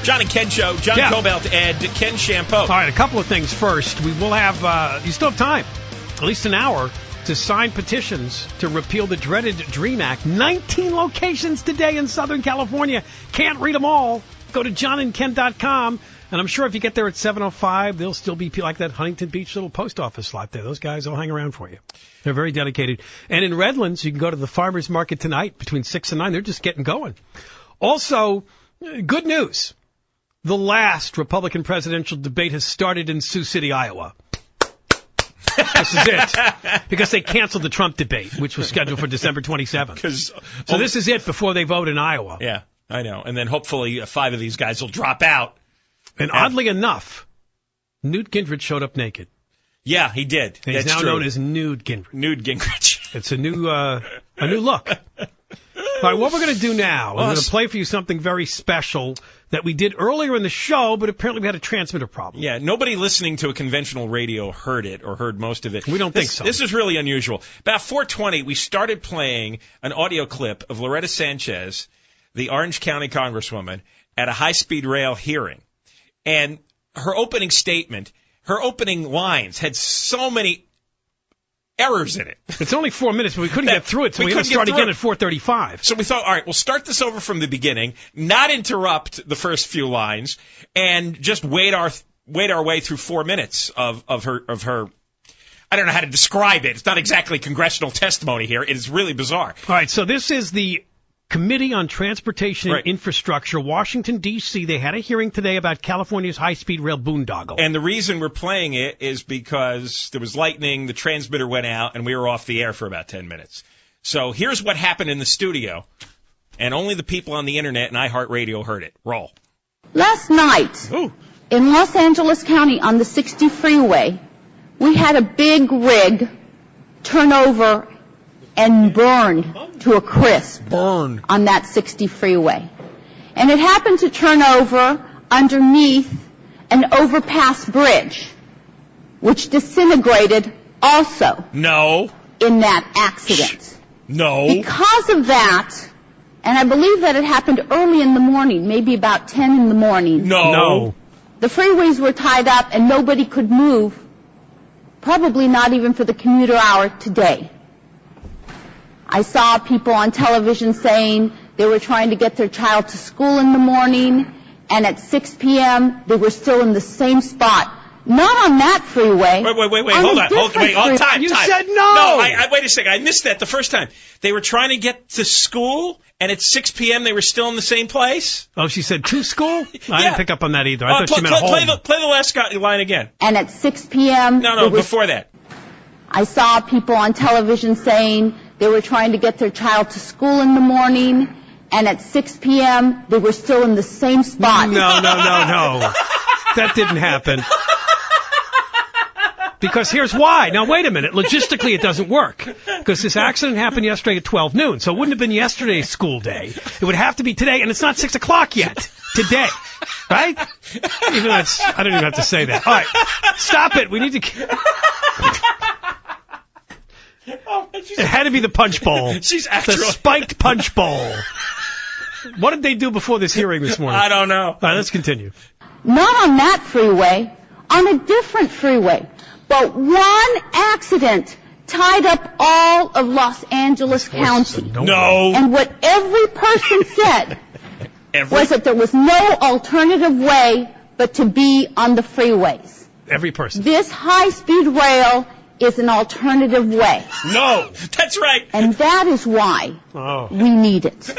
John and Ken Show. John Cobalt and Ken Shampoo. All right, a couple of things first. We will have, you still have time, at least an hour, to sign petitions to repeal the dreaded DREAM Act. 19 locations today in Southern California. Can't read them all. Go to johnandken.com. And I'm sure if you get there at 7:05, there'll still be like that Huntington Beach little post office slot there. Those guys will hang around for you. They're very dedicated. And in Redlands, you can go to the farmers market tonight between 6 and 9. They're just getting going. Also, good news. The last Republican presidential debate has started in Sioux City, Iowa. This is it. Because they canceled the Trump debate, which was scheduled for December 27th. So this is it before they vote in Iowa. Yeah, I know. And then hopefully 5 of these guys will drop out. And oddly enough, Newt Gingrich showed up naked. Yeah, he did. And he's now known as Nude Gingrich. Nude Gingrich. It's a new look. All right, what we're going to do now, I'm going to play for you something very special that we did earlier in the show, but apparently we had a transmitter problem. Yeah, nobody listening to a conventional radio heard it or heard most of it. We don't think so. This is really unusual. About 4:20, we started playing an audio clip of Loretta Sanchez, the Orange County Congresswoman, at a high-speed rail hearing. And her opening statement, her opening lines had so many errors in it. It's only 4 minutes, but we couldn't get through it, so we had to start again at 4:35. So we thought, all right, we'll start this over from the beginning, not interrupt the first few lines, and just wait our way through 4 minutes of her. I don't know how to describe it. It's not exactly congressional testimony here. It is really bizarre. All right, so this is the Committee on Transportation and Infrastructure, Washington, D.C. They had a hearing today about California's high-speed rail boondoggle. And the reason we're playing it is because there was lightning, the transmitter went out, and we were off the air for about 10 minutes. So here's what happened in the studio, and only the people on the Internet and iHeartRadio heard it. Roll. Last night, in Los Angeles County on the 60 freeway, we had a big rig turn over and burned to a crisp on that 60 freeway. And it happened to turn over underneath an overpass bridge, which disintegrated also in that accident. Because of that, and I believe that it happened early in the morning, maybe about 10 in the morning. The freeways were tied up and nobody could move, probably not even for the commuter hour today. I saw people on television saying they were trying to get their child to school in the morning, and at 6 p.m. they were still in the same spot. Not on that freeway. Wait, hold on. Time. You said no. No, wait a second. I missed that the first time. They were trying to get to school, and at 6 p.m. they were still in the same place? Oh, she said to school? I didn't pick up on that either. I thought she meant home. Play the last line again. And at 6 p.m. No, before that. I saw people on television saying they were trying to get their child to school in the morning, and at 6 p.m. they were still in the same spot. No. That didn't happen. Because here's why. Now, wait a minute. Logistically, it doesn't work. Because this accident happened yesterday at 12 noon, so it wouldn't have been yesterday's school day. It would have to be today, and it's not 6 o'clock yet. Today. Right? I don't even have to say that. All right. Stop it. We need to... It had to be the punch bowl. The spiked punch bowl. What did they do before this hearing this morning? I don't know. All right, let's continue. Not on that freeway, on a different freeway. But one accident tied up all of Los Angeles County. No. And what every person said was that there was no alternative way but to be on the freeways. Every person. This high-speed rail is an alternative way. No, that's right. And that is why we need it.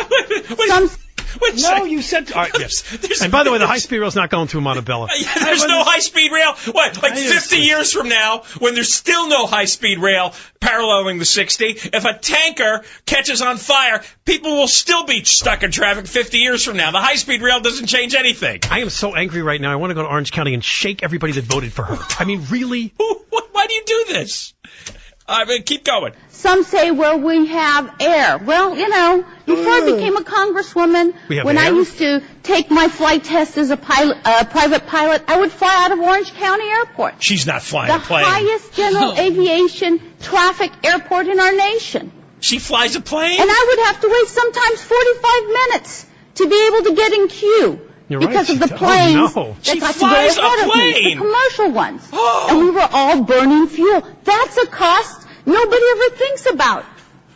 You said... All right, yes. And by the way, the high-speed rail's not going through Montebello. There's no high-speed rail? What, like 50 years from now, when there's still no high-speed rail paralleling the 60, if a tanker catches on fire, people will still be stuck in traffic 50 years from now. The high-speed rail doesn't change anything. I am so angry right now. I want to go to Orange County and shake everybody that voted for her. I mean, really? Why do you do this? Keep going. Some say, well, we have air. Well, you know, before I became a congresswoman, when I used to take my flight test as a private pilot, I would fly out of Orange County Airport. She's not flying a plane. The highest general aviation traffic airport in our nation. She flies a plane? And I would have to wait sometimes 45 minutes to be able to get in queue You're because right. of the planes no. that got to go ahead of me, the commercial ones. And we were all burning fuel. That's a cost nobody ever thinks about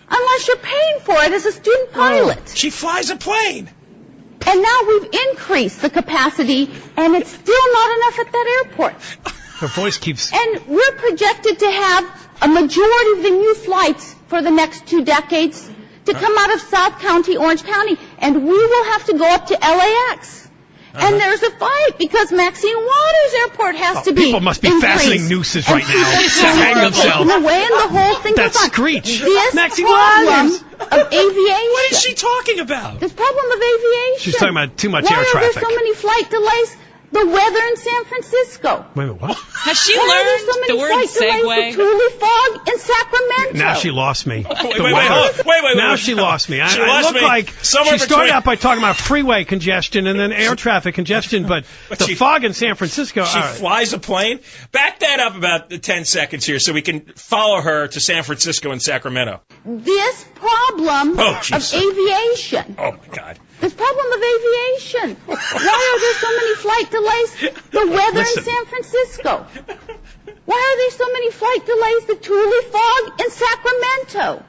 unless you're paying for it as a student pilot. She flies a plane. And now we've increased the capacity, and it's still not enough at that airport. Her voice keeps... And we're projected to have a majority of the new flights for the next 2 decades to come out of South County, Orange County, and we will have to go up to LAX. And there's a fight because Maxine Waters Airport has to be People must be increased. fastening nooses right now to hang themselves. Away and the whole thing That goes on. screech. This Maxine problem Waters. of aviation. What is she talking about? This problem of aviation. She's talking about too much Why air are traffic. there so many flight delays? The weather in San Francisco. Wait a minute, what? Has she Why are there learned so many the word flight delays? segue? The truly fog in Sacramento. Now she lost me. Wait. Now she lost me. She I lost look me like somewhere she started between- out by talking about freeway congestion and then air traffic congestion, but the fog in San Francisco. She flies a plane. Back that up about 10 seconds here so we can follow her to San Francisco and Sacramento. This problem of aviation. Oh, my God. This problem of aviation. Why are there so many flight delays? The weather in San Francisco. Why are there so many flight delays? The truly fog in Sacramento.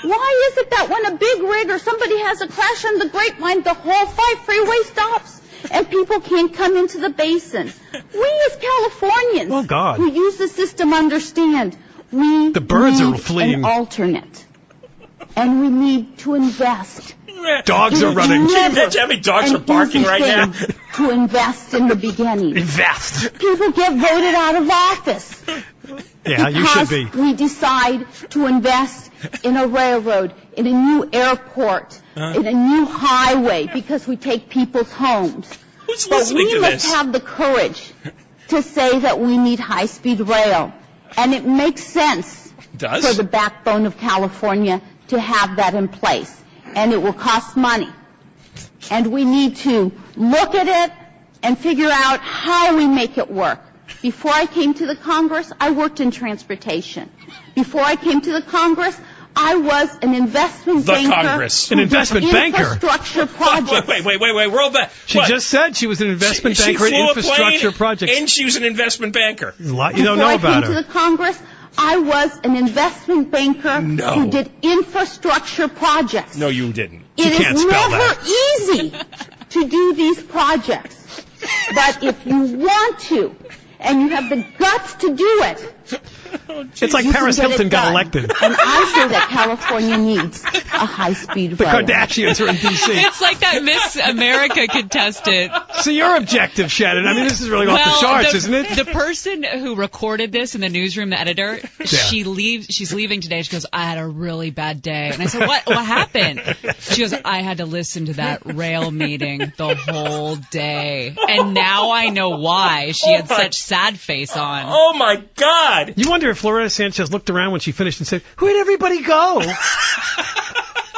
Why is it that when a big rig or somebody has a crash on the Grapevine, the whole 5 freeway stops and people can't come into the basin? We as Californians who use the system understand the birds are fleeing. An alternate. And we need to invest. Dogs are running. Can you imagine how many dogs are barking right now? To invest in the beginning. Invest. People get voted out of office. Yeah, you should be. We decide to invest in a railroad, in a new airport, in a new highway, because we take people's homes. Who's but listening we to must this? have the courage to say that we need high-speed rail. And it makes sense for the backbone of California to have that in place. And it will cost money. And we need to look at it and figure out how we make it work. Before I came to the Congress, I worked in transportation. Before I came to the Congress, I was an investment banker. Congress. An investment banker? Infrastructure projects. Wait, roll back. She just said she was an investment banker in infrastructure projects. And she was an investment banker. A lot you don't know about her. Before I came to the Congress, I was an investment banker who did infrastructure projects. No, you didn't. It is never easy to do these projects. But if you want to, and you have the guts to do it, it's like Paris Hilton got elected. And I say that California needs a high-speed rail. The Kardashians are in D.C. It's like that Miss America contestant. So you're objective, Shannon. I mean, this is really off the charts, isn't it? The person who recorded this in the newsroom, the editor, she's leaving today. She goes, I had a really bad day. And I said, what happened? She goes, I had to listen to that rail meeting the whole day. And now I know why she had such sad face on. Oh, my God. You wonder if Loretta Sanchez looked around when she finished and said, where'd everybody go?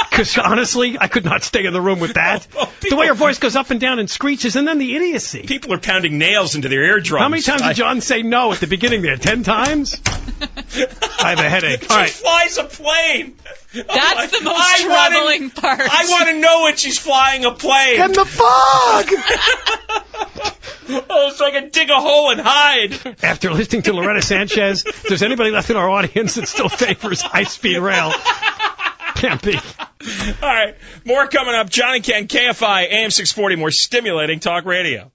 Because honestly, I could not stay in the room with that. The way her voice goes up and down and screeches, and then the idiocy. People are pounding nails into their eardrums. How many times did John say no at the beginning there? 10 times? I have a headache. She flies a plane. That's the most troubling part. I want to know when she's flying a plane. In the fog! Oh, so I can dig a hole and hide. After listening to Loretta Sanchez, if there's anybody left in our audience that still favors high-speed rail, can't be. All right, more coming up. John and Ken, KFI, AM 640, more stimulating talk radio.